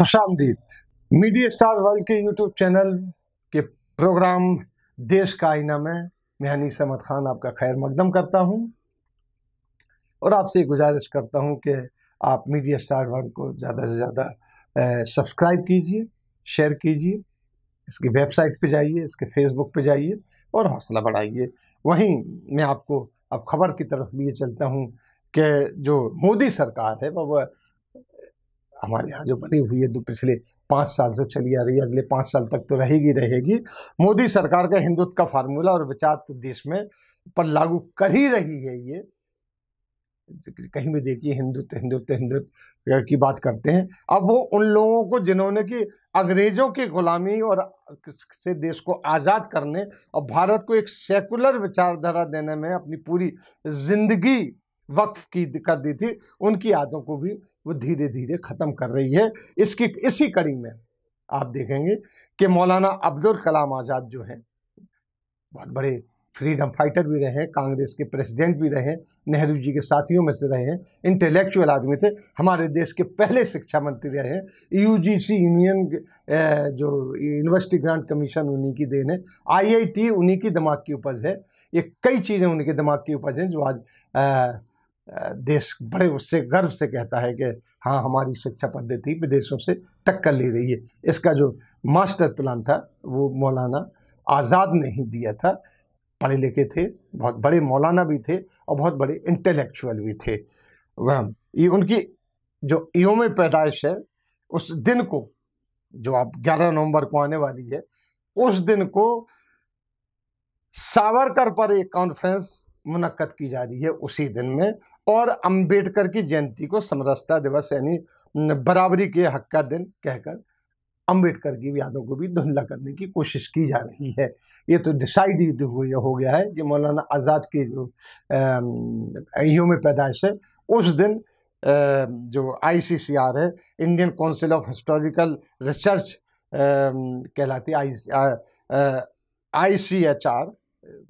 खुशामदीद। Media star world के YouTube channel के programme देश का आईना में मैं अनीस अहमद खान आपका खैर मकदम करता हूं और आपसे गुजारिश करता हूं कि आप मीडिया स्टार वर्ल्ड को ज़्यादा से ज़्यादा सब्सक्राइब कीजिए, शेयर कीजिए, इसकी वेबसाइट पे जाइए, इसके फेसबुक पे जाइए और हौसला बढ़ाइए। वहीं मैं आपको अब खबर की तरफ लिए चलता हूं कि जो मोदी सरकार है वह हमारे यहाँ जो बनी हुई है जो पिछले 5 साल से चली आ रही है, अगले 5 साल तक तो रहेगी। मोदी सरकार का हिंदुत्व का फार्मूला और विचार तो देश में पर लागू कर ही रही है। ये कहीं भी देखिए हिंदुत्व की बात करते हैं। अब वो उन लोगों को जिन्होंने कि अंग्रेजों की गुलामी और से देश को आज़ाद करने और भारत को एक सेकुलर विचारधारा देने में अपनी पूरी जिंदगी वक्फ कर दी थी, उनकी आदतों को भी वो धीरे धीरे ख़त्म कर रही है। इसी कड़ी में आप देखेंगे कि मौलाना अब्दुल कलाम आज़ाद जो हैं बहुत बड़े फ्रीडम फाइटर भी रहे, कांग्रेस के प्रेसिडेंट भी रहे, नेहरू जी के साथियों में से रहे, इंटेलेक्चुअल आदमी थे, हमारे देश के पहले शिक्षा मंत्री रहे। यूजीसी यूनियन जो यूनिवर्सिटी ग्रांट कमीशन उन्हीं की देन है, IIT उन्हीं की दिमाग की उपज है। ये कई चीज़ें उन्हीं के दिमाग की उपज हैं जो आज देश बड़े उससे गर्व से कहता है कि हाँ, हमारी शिक्षा पद्धति विदेशों से टक्कर ले रही है। इसका जो मास्टर प्लान था वो मौलाना आज़ाद ने ही दिया था। पढ़े लिखे थे, बहुत बड़े मौलाना भी थे और बहुत बड़े इंटेलेक्चुअल भी थे। वह ये उनकी जो योम पैदाइश है उस दिन को, जो आप 11 नवंबर को आने वाली है, उस दिन को सावरकर पर एक कॉन्फ्रेंस मुनक्कद की जा रही है उसी दिन में, और अंबेडकर की जयंती को समरसता दिवस यानी बराबरी के हक का दिन कहकर अंबेडकर की यादों को भी धुंधला करने की कोशिश की जा रही है। ये तो डिसाइड हो गया है कि मौलाना आज़ाद की जो योम पैदाइश है उस दिन जो ICCR है, Indian council of historical research कहलाती ICHR,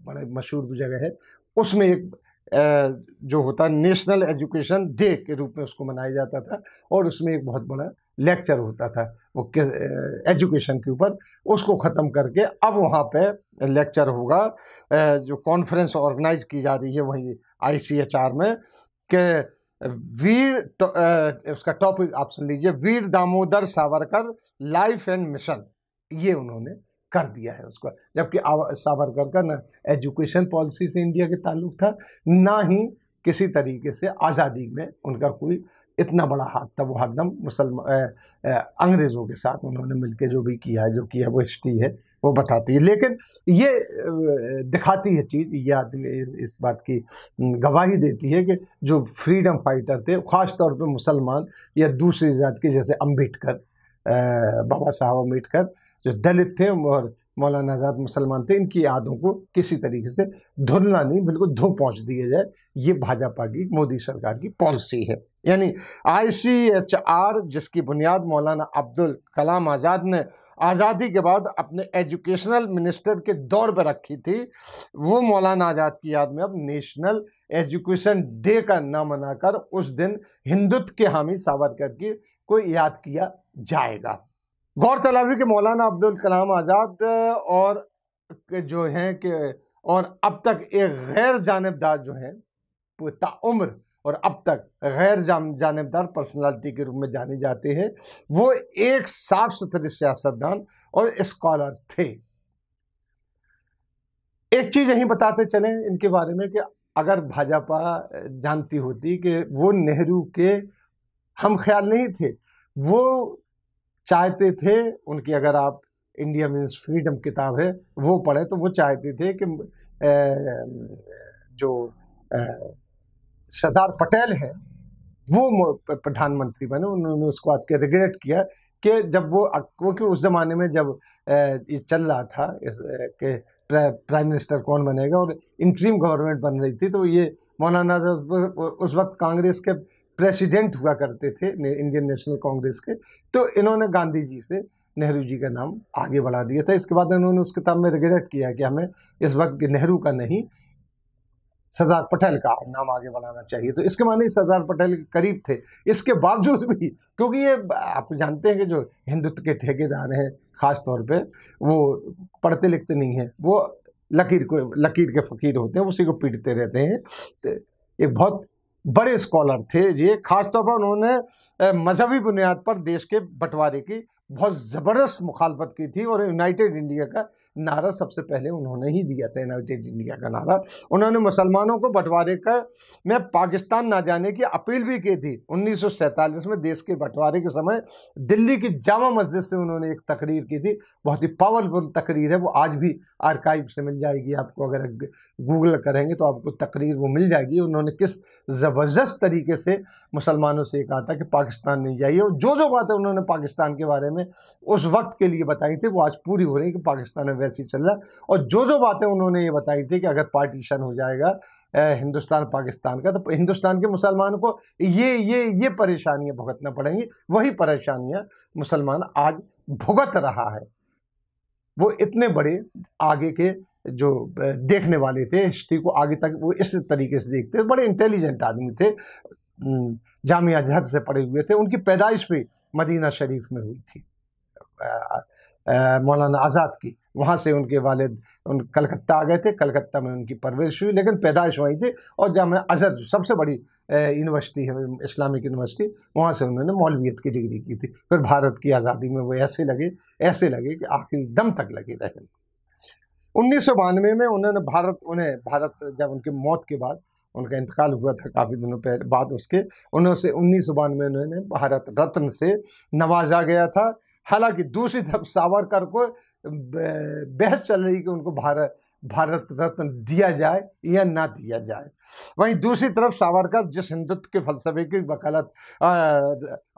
बड़े मशहूर जगह है, उसमें एक जो होता है नेशनल एजुकेशन डे के रूप में उसको मनाया जाता था, और उसमें एक बहुत बड़ा लेक्चर होता था वो एजुकेशन के ऊपर। उसको ख़त्म करके अब वहाँ पे लेक्चर होगा, जो कॉन्फ्रेंस ऑर्गेनाइज की जा रही है वहीं ICHR में, कि उसका टॉपिक आप सुन लीजिए, Veer Damodar Savarkar life and mission. ये उन्होंने कर दिया है उसको, जबकि सावरकर का ना एजुकेशन पॉलिसी से इंडिया के ताल्लुक था, ना ही किसी तरीके से आज़ादी में उनका कोई इतना बड़ा हाथ था। वो हरदम अंग्रेज़ों के साथ उन्होंने मिलकर जो भी किया है, वो हिस्ट्री है वो बताती है। लेकिन ये दिखाती है चीज़, ये इस बात की गवाही देती है कि जो फ्रीडम फाइटर थे, ख़ास तौर पे मुसलमान या दूसरी जात के, जैसे अम्बेडकर, बाबा साहब अम्बेडकर जो दलित थे और मौलाना आज़ाद मुसलमान थे, इनकी यादों को किसी तरीके से धुलना नहीं, बिल्कुल धो पहुँच दिया जाए, ये भाजपा की मोदी सरकार की पॉलिसी है। यानी ICHR, जिसकी बुनियाद मौलाना अब्दुल कलाम आज़ाद ने आज़ादी के बाद अपने एजुकेशनल मिनिस्टर के दौर पर रखी थी, वो मौलाना आज़ाद की याद में अब नेशनल एजुकेशन डे का नाम मनाकर उस दिन हिंदुत्व के हामी सावरकर की को याद किया जाएगा। गौरतलब है कि मौलाना अब्दुल कलाम आज़ाद और जो हैं कि और अब तक एक गैर जानिबदार जो हैं ताउम्र और अब तक गैर जानिबदार पर्सनालिटी के रूप में जाने जाते हैं, वो एक साफ सुथरे सियासतदान और स्कॉलर थे। एक चीज़ यही बताते चलें इनके बारे में कि अगर भाजपा जानती होती कि वो नेहरू के हम ख्याल नहीं थे, वो चाहते थे उनकी, अगर आप इंडिया मीन्स फ्रीडम किताब है वो पढ़े तो वो चाहते थे कि जो सरदार पटेल है वो प्रधानमंत्री बने। उन्होंने उसको बात के रिग्रेट किया कि जब वो, क्योंकि उस ज़माने में जब ये चल रहा था कि प्राइम मिनिस्टर कौन बनेगा और इंटरिम गवर्नमेंट बन रही थी, तो ये मौलाना उस वक्त कांग्रेस के प्रेसिडेंट हुआ करते थे, इंडियन नेशनल कांग्रेस के, तो इन्होंने गांधी जी से नेहरू जी का नाम आगे बढ़ा दिया था। इसके बाद इन्होंने उस किताब में रिग्रेट किया कि हमें इस वक्त नेहरू का नहीं सरदार पटेल का नाम आगे बढ़ाना चाहिए। तो इसके माने सरदार पटेल के करीब थे। इसके बावजूद भी, क्योंकि ये आप जानते हैं कि जो हिंदुत्व के ठेकेदार हैं ख़ास तौर पे, वो पढ़ते लिखते नहीं हैं, वो लकीर के फ़कीर होते हैं, उसी को पीटते रहते हैं। तो एक बहुत बड़े स्कॉलर थे ये, ख़ास तौर पर उन्होंने मजहबी बुनियाद पर देश के बंटवारे की बहुत ज़बरदस्त मुखालफत की थी, और यूनाइटेड इंडिया का नारा सबसे पहले उन्होंने ही दिया था। यूनाइटेड इंडिया का नारा उन्होंने मुसलमानों को बंटवारे का में पाकिस्तान ना जाने की अपील भी की थी। 1947 में देश के बंटवारे के समय दिल्ली की जामा मस्जिद से उन्होंने एक तकरीर की थी, बहुत ही पावरफुल तकरीर है, वो आज भी आर्काइव से मिल जाएगी आपको, अगर गूगल करेंगे तो आपको तकरीर वो मिल जाएगी। उन्होंने किस ज़बरदस्त तरीके से मुसलमानों से कहा था कि पाकिस्तान नहीं जाइए, और जो बातें उन्होंने पाकिस्तान के बारे में उस वक्त के लिए बताई थी वो आज पूरी हो रही कि पाकिस्तान में वैसे ही चल रहा। और जो बातें उन्होंने ये बताई थी कि अगर पार्टीशन हो जाएगा हिंदुस्तान पाकिस्तान का, तो हिंदुस्तान के मुसलमान को ये परेशानियां भुगतना पड़ेंगी, वही परेशानियां मुसलमान आज भुगत रहा है। वो इतने बड़े आगे के जो देखने वाले थे, हिस्ट्री को आगे तक वो इस तरीके से देखते थे, बड़े इंटेलिजेंट आदमी थे, जामिया अजहर से पढ़े हुए थे। उनकी पैदाइश भी मदीना शरीफ में हुई थी, मौलाना आज़ाद की, वहाँ से उनके वालिद कलकत्ता आ गए थे, कलकत्ता में उनकी परवरिश हुई, लेकिन पैदाइश वहीं थी। और जामिया अजहर सबसे बड़ी यूनिवर्सिटी है, इस्लामिक यूनिवर्सिटी, वहाँ से उन्होंने मौलवियत की डिग्री की थी। फिर भारत की आज़ादी में वो ऐसे लगे कि आखिरी दम तक लगे रहे। 1992 में उन्हें भारत जब उनकी मौत के बाद, उनका इंतकाल हुआ था काफ़ी दिनों पहले बाद उसके, उन्होंने 1992 में उन्होंने भारत रत्न से नवाजा गया था। हालांकि दूसरी तरफ सावरकर को बहस चल रही कि उनको भारत रत्न दिया जाए या ना दिया जाए। वहीं दूसरी तरफ सावरकर जिस हिंदुत्व के फलसफे की वकालत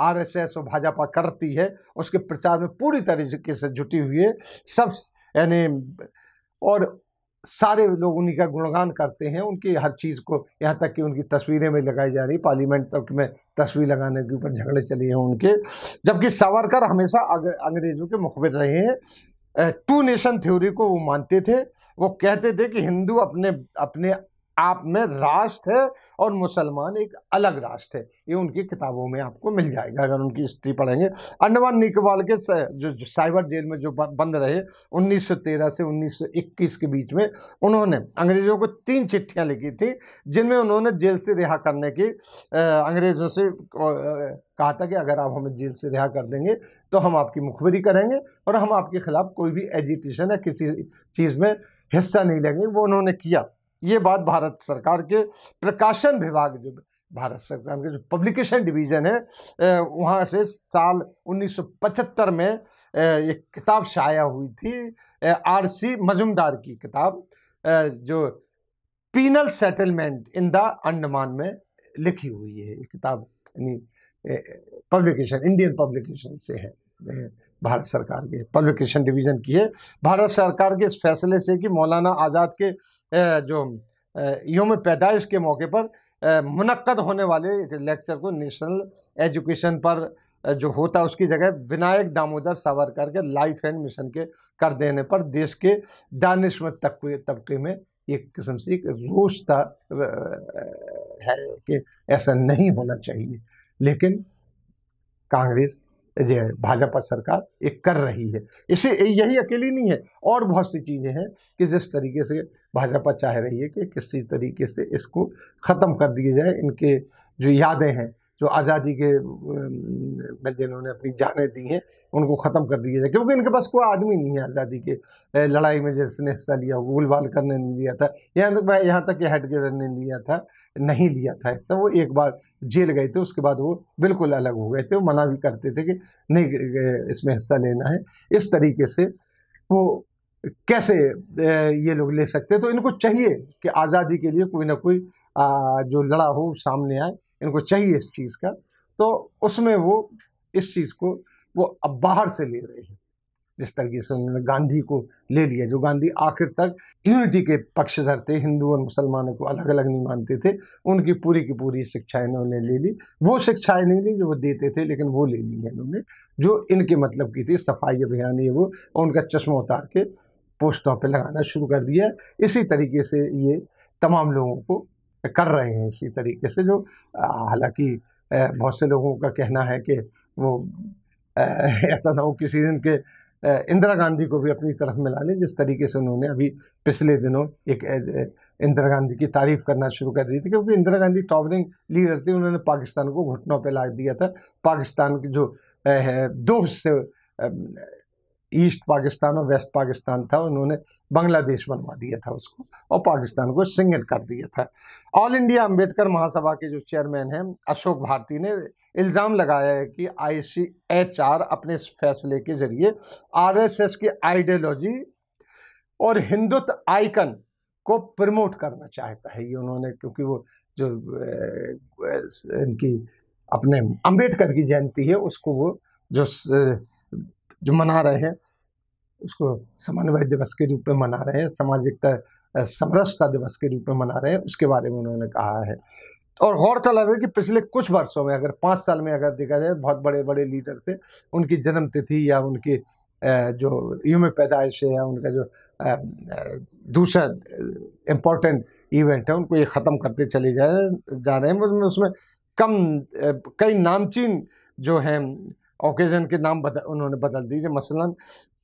RSS और भाजपा करती है, उसके प्रचार में पूरी तरीके से जुटी हुई है। सब यानी और सारे लोग उन्हीं का गुणगान करते हैं, उनकी हर चीज़ को, यहाँ तक कि उनकी तस्वीरें में लगाई जा रही, पार्लियामेंट तक में तस्वीर लगाने के ऊपर झगड़े चले हैं उनके। जबकि सावरकर हमेशा अंग्रेजों के मुखबिर रहे हैं। टू नेशन थ्योरी को वो मानते थे। वो कहते थे कि हिंदू अपने आप में राष्ट्र है और मुसलमान एक अलग राष्ट्र है। ये उनकी किताबों में आपको मिल जाएगा अगर उनकी हिस्ट्री पढ़ेंगे। अंडमान निकोबार के जो साइबर जेल में जो बंद रहे 1913 से 1921 के बीच में, उन्होंने अंग्रेज़ों को 3 चिट्ठियां लिखी थी, जिनमें उन्होंने जेल से रिहा करने की अंग्रेज़ों से कहा था कि अगर आप हमें जेल से रिहा कर देंगे तो हम आपकी मुखबिरी करेंगे और हम आपके खिलाफ कोई भी एजिटेशन या किसी चीज़ में हिस्सा नहीं लेंगे। वो उन्होंने किया। ये बात भारत सरकार के प्रकाशन विभाग, जो भारत सरकार के जो पब्लिकेशन डिवीज़न है, वहाँ से साल 1975 में एक किताब शाया हुई थी, RC मजुमदार की किताब, जो penal settlement in the Andaman में लिखी हुई है। ये किताब पब्लिकेशन इंडियन पब्लिकेशन से है, भारत सरकार के पब्लिकेशन डिवीज़न की है। भारत सरकार के इस फैसले से कि मौलाना आज़ाद के जो यौम पैदाइश के मौके पर मुनक्कद होने वाले लेक्चर को नेशनल एजुकेशन पर जो होता उसकी जगह विनायक दामोदर सावरकर के लाइफ एंड मिशन के कर देने पर देश के दानिशमंद तबके में एक किस्म से एक रोष था है कि ऐसा नहीं होना चाहिए। लेकिन कांग्रेस भाजपा सरकार एक कर रही है। इसे यही अकेली नहीं है, और बहुत सी चीज़ें हैं कि जिस तरीके से भाजपा चाह रही है कि किसी तरीके से इसको ख़त्म कर दिया जाए। इनके जो यादें हैं, जो आज़ादी के में जिन्होंने अपनी जानें दी हैं, उनको ख़त्म कर दिया जाए, क्योंकि इनके पास कोई आदमी नहीं है आज़ादी के लड़ाई में जिसने हिस्सा लिया, गोलबाल करने नहीं लिया था, यहाँ तक कि हेडगेवर ने नहीं लिया था हिस्सा। वो एक बार जेल गए थे, उसके बाद वो बिल्कुल अलग हो गए थे। वो मना भी करते थे कि नहीं इसमें हिस्सा लेना है। इस तरीके से वो कैसे ये लोग ले सकते? तो इनको चाहिए कि आज़ादी के लिए कोई ना कोई जो लड़ा हो सामने आए, इनको चाहिए इस चीज़ का। तो उसमें वो इस चीज़ को वो अब बाहर से ले रहे हैं, जिस तरीके से उन्होंने गांधी को ले लिया, जो गांधी आखिर तक यूनिटी के पक्षधर थे, हिंदू और मुसलमानों को अलग अलग नहीं मानते थे। उनकी पूरी की पूरी शिक्षाएं इन्होंने ले ली। वो शिक्षाएं नहीं ली जो वो देते थे, लेकिन वो ले ली है इन्होंने, जो इनके मतलब की थी। सफाई अभियान ये वो, उनका चश्मा उतार के पोस्टों पे लगाना शुरू कर दिया। इसी तरीके से ये तमाम लोगों को कर रहे हैं इसी तरीके से, जो हालांकि बहुत से लोगों का कहना है कि वो ऐसा ना हो किसी दिन के इंदिरा गांधी को भी अपनी तरफ मिला लें, जिस तरीके से उन्होंने अभी पिछले दिनों एक इंदिरा गांधी की तारीफ करना शुरू कर दी थी, क्योंकि इंदिरा गांधी टॉपरिंग लीडर थी। उन्होंने पाकिस्तान को घुटनों पे ला दिया था। पाकिस्तान के जो दो हिस्से, ईस्ट पाकिस्तान और वेस्ट पाकिस्तान था, उन्होंने बांग्लादेश बनवा दिया था उसको, और पाकिस्तान को सिंगल कर दिया था। ऑल इंडिया अंबेडकर महासभा के जो चेयरमैन हैं अशोक भारती ने इल्ज़ाम लगाया है कि ICHR अपने इस फैसले के जरिए RSS की आइडियोलॉजी और हिंदुत्व आइकन को प्रमोट करना चाहता है। ये उन्होंने, क्योंकि वो जो इनकी अपने अंबेडकर की जयंती है उसको वो जो मना रहे हैं, उसको समन्वय दिवस के रूप में मना रहे हैं, सामाजिकता समरसता दिवस के रूप में मना रहे हैं, उसके बारे में उन्होंने कहा है। और गौरतलब है कि पिछले कुछ वर्षों में, अगर 5 साल में अगर देखा जाए, बहुत बड़े बड़े लीडर से उनकी जन्म तिथि या उनकी जो यौम पैदाइश है या उनका जो दूसरा इम्पोर्टेंट इवेंट है, उनको ये ख़त्म करते चले जा रहे हैं। उसमें कई नामचीन जो हैं ओकेजन के नाम उन्होंने बदल दिए। मसलन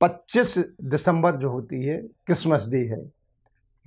25 दिसंबर जो होती है क्रिसमस डे है,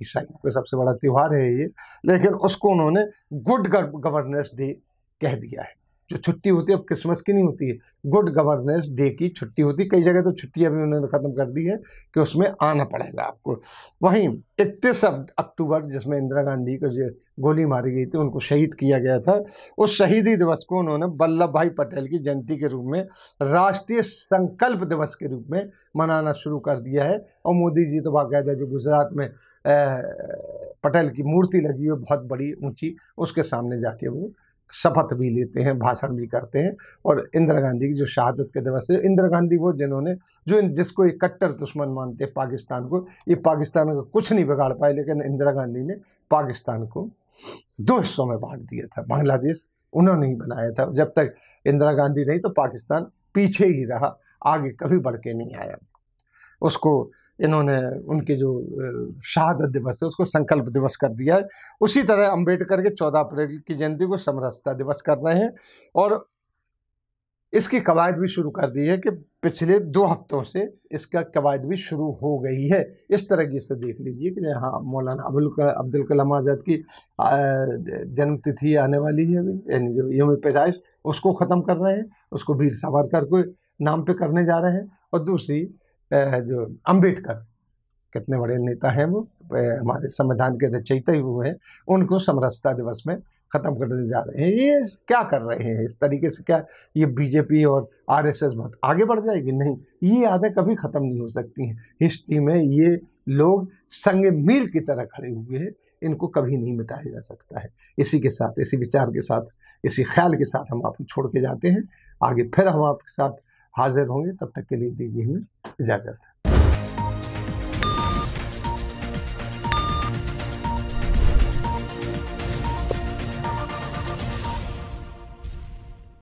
ईसाइयों का सबसे बड़ा त्यौहार है ये, लेकिन उसको उन्होंने गुड गवर्नेंस डे कह दिया है। जो छुट्टी होती है अब क्रिसमस की नहीं होती है, गुड गवर्नेंस डे की छुट्टी होती है। कई जगह तो छुट्टियां भी उन्होंने ख़त्म कर दी है कि उसमें आना पड़ेगा आपको। वहीं 31 अक्टूबर, जिसमें इंदिरा गांधी को जो गोली मारी गई थी, उनको शहीद किया गया था, उस शहीदी दिवस को उन्होंने वल्लभ भाई पटेल की जयंती के रूप में राष्ट्रीय संकल्प दिवस के रूप में मनाना शुरू कर दिया है। और मोदी जी तो बाकायदा जो गुजरात में पटेल की मूर्ति लगी है बहुत बड़ी ऊंची, उसके सामने जाके वो शपथ भी लेते हैं, भाषण भी करते हैं। और इंदिरा गांधी की जो शहादत के दिवस है, इंदिरा गांधी वो जिन्होंने जिसको एक कट्टर दुश्मन मानते हैं पाकिस्तान को, ये पाकिस्तान को कुछ नहीं बिगाड़ पाए, लेकिन इंदिरा गांधी ने पाकिस्तान को 2 हिस्सों में बांट दिया था। बांग्लादेश उन्होंने ही बनाया था। जब तक इंदिरा गांधी नहीं तो पाकिस्तान पीछे ही रहा, आगे कभी बढ़ के नहीं आया। उसको इन्होंने उनके जो शहादत दिवस है उसको संकल्प दिवस कर दिया है। उसी तरह अंबेडकर के 14 अप्रैल की जयंती को समरसता दिवस कर रहे हैं, और इसकी कवायद भी शुरू कर दी है कि पिछले 2 हफ्तों से इसका कवायद भी शुरू हो गई है। इस तरह से देख लीजिए कि हाँ, मौलाना अब्दुल कलाम आज़ाद की जन्म तिथि आने वाली है अभी, यानी जो यौम पैदाइश, उसको ख़त्म कर रहे हैं, उसको वीर सावरकर को नाम पे करने जा रहे हैं। और दूसरी जो अंबेडकर, कितने बड़े नेता हैं वो, हमारे संविधान के रचयिता ही वो हैं, उनको समरसता दिवस में ख़त्म करने जा रहे हैं। ये क्या कर रहे हैं इस तरीके से? क्या ये बीजेपी और RSS बहुत आगे बढ़ जाएगी? नहीं, ये आदतें कभी ख़त्म नहीं हो सकती हैं। हिस्ट्री में ये लोग संग मील की तरह खड़े हुए हैं, इनको कभी नहीं मिटाया जा सकता है। इसी के साथ, इसी विचार के साथ, इसी ख्याल के साथ हम आपको छोड़ के जाते हैं। आगे फिर हम आपके साथ हाजिर होंगे, तब तक के लिए दीजिए हमें इजाज़त।